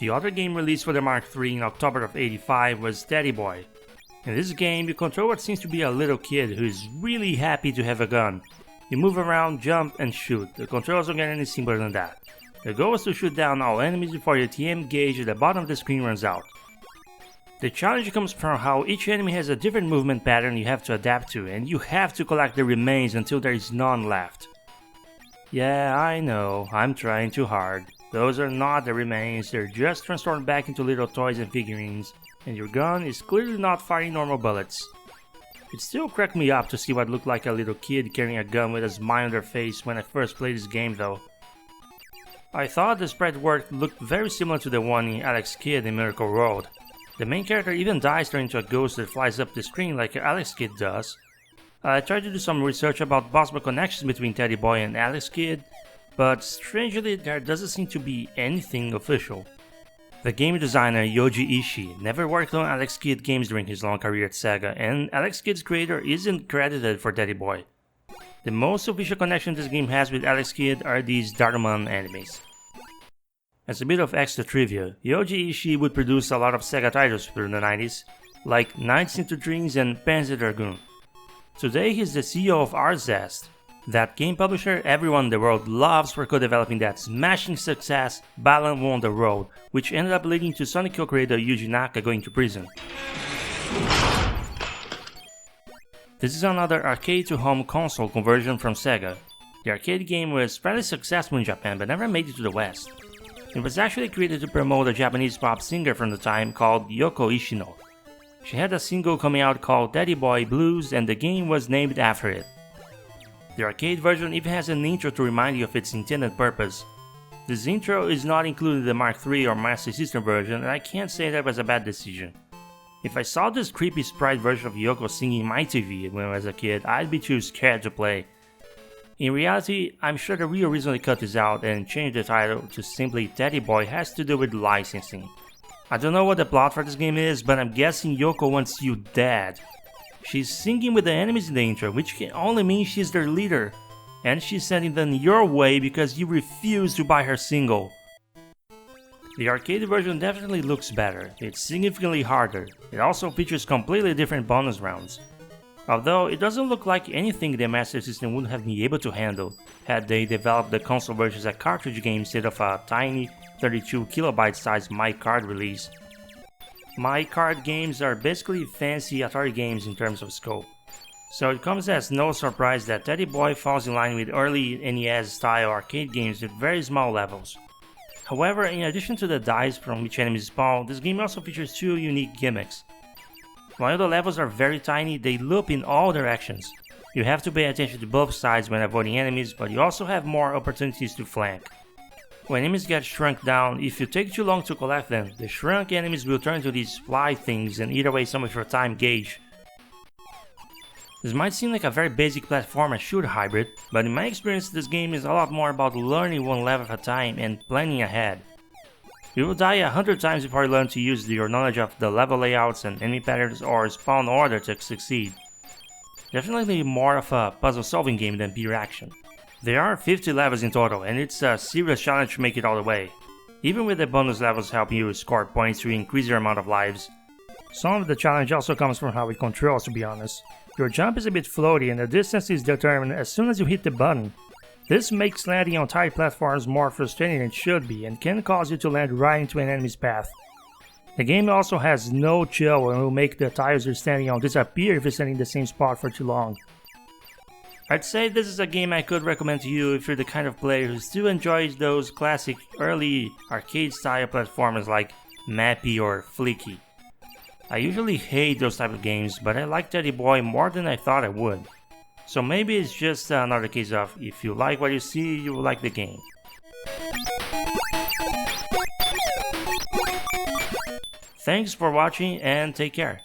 The other game released for the Mark III in October of '85 was Teddy Boy. In this game, you control what seems to be a little kid who is really happy to have a gun. You move around, jump, and shoot. The controls don't get any simpler than that. The goal is to shoot down all enemies before your TM gauge at the bottom of the screen runs out. The challenge comes from how each enemy has a different movement pattern you have to adapt to, and you have to collect the remains until there is none left. Yeah, I know, I'm trying too hard. Those are not the remains, they're just transformed back into little toys and figurines, and your gun is clearly not firing normal bullets. It still cracked me up to see what looked like a little kid carrying a gun with a smile on their face when I first played this game though. I thought the sprite work looked very similar to the one in Alex Kidd in Miracle World. The main character even dies turning into a ghost that flies up the screen like Alex Kidd does. I tried to do some research about possible connections between Teddy Boy and Alex Kidd, but strangely there doesn't seem to be anything official. The game designer Yoji Ishii never worked on Alex Kidd games during his long career at Sega, and Alex Kidd's creator isn't credited for Teddy Boy. The most official connection this game has with Alex Kidd are these Darman enemies. As a bit of extra trivia, Yoji Ishii would produce a lot of Sega titles through the 90s, like Nights into Dreams and Panzer Dragoon. Today he's the CEO of Arzest, that game publisher everyone in the world loves for co-developing that smashing success Balan Won the Road, which ended up leading to Sonic co-creator Yuji Naka going to prison. This is another arcade-to-home console conversion from Sega. The arcade game was fairly successful in Japan but never made it to the West. It was actually created to promote a Japanese pop singer from the time called Yoko Ishino. She had a single coming out called Teddy Boy Blues and the game was named after it. The arcade version even has an intro to remind you of its intended purpose. This intro is not included in the Mark III or Master System version, and I can't say that was a bad decision. If I saw this creepy sprite version of Yoko singing my TV when I was a kid, I'd be too scared to play. In reality, I'm sure the Wii originally cut this out and changed the title to simply Teddy Boy has to do with licensing. I don't know what the plot for this game is, but I'm guessing Yoko wants you dead. She's singing with the enemies in the intro, which can only mean she's their leader. And she's sending them your way because you refuse to buy her single. The arcade version definitely looks better, it's significantly harder, it also features completely different bonus rounds. Although it doesn't look like anything the Master System would have been able to handle had they developed the console version as a cartridge game instead of a tiny 32KB size My Card release. My Card games are basically fancy Atari games in terms of scope. So it comes as no surprise that Teddy Boy falls in line with early NES style arcade games with very small levels. However, in addition to the dice from which enemies spawn, this game also features two unique gimmicks. While the levels are very tiny, they loop in all directions. You have to pay attention to both sides when avoiding enemies, but you also have more opportunities to flank. When enemies get shrunk down, if you take too long to collect them, the shrunk enemies will turn into these fly things and eat away some of your time gauge. This might seem like a very basic platform and shooter hybrid, but in my experience this game is a lot more about learning one level at a time and planning ahead. You will die 100 times before you learn to use your knowledge of the level layouts and enemy patterns or spawn order to succeed. Definitely more of a puzzle solving game than pure action. There are 50 levels in total and it's a serious challenge to make it all the way. Even with the bonus levels helping you score points to increase your amount of lives. Some of the challenge also comes from how it controls, to be honest. Your jump is a bit floaty and the distance is determined as soon as you hit the button. This makes landing on tight platforms more frustrating than it should be and can cause you to land right into an enemy's path. The game also has no chill and will make the tiles you're standing on disappear if you're standing in the same spot for too long. I'd say this is a game I could recommend to you if you're the kind of player who still enjoys those classic early arcade style platformers like Mappy or Flicky. I usually hate those type of games, but I like Teddy Boy more than I thought I would. So maybe it's just another case of if you like what you see, you will like the game. Thanks for watching and take care.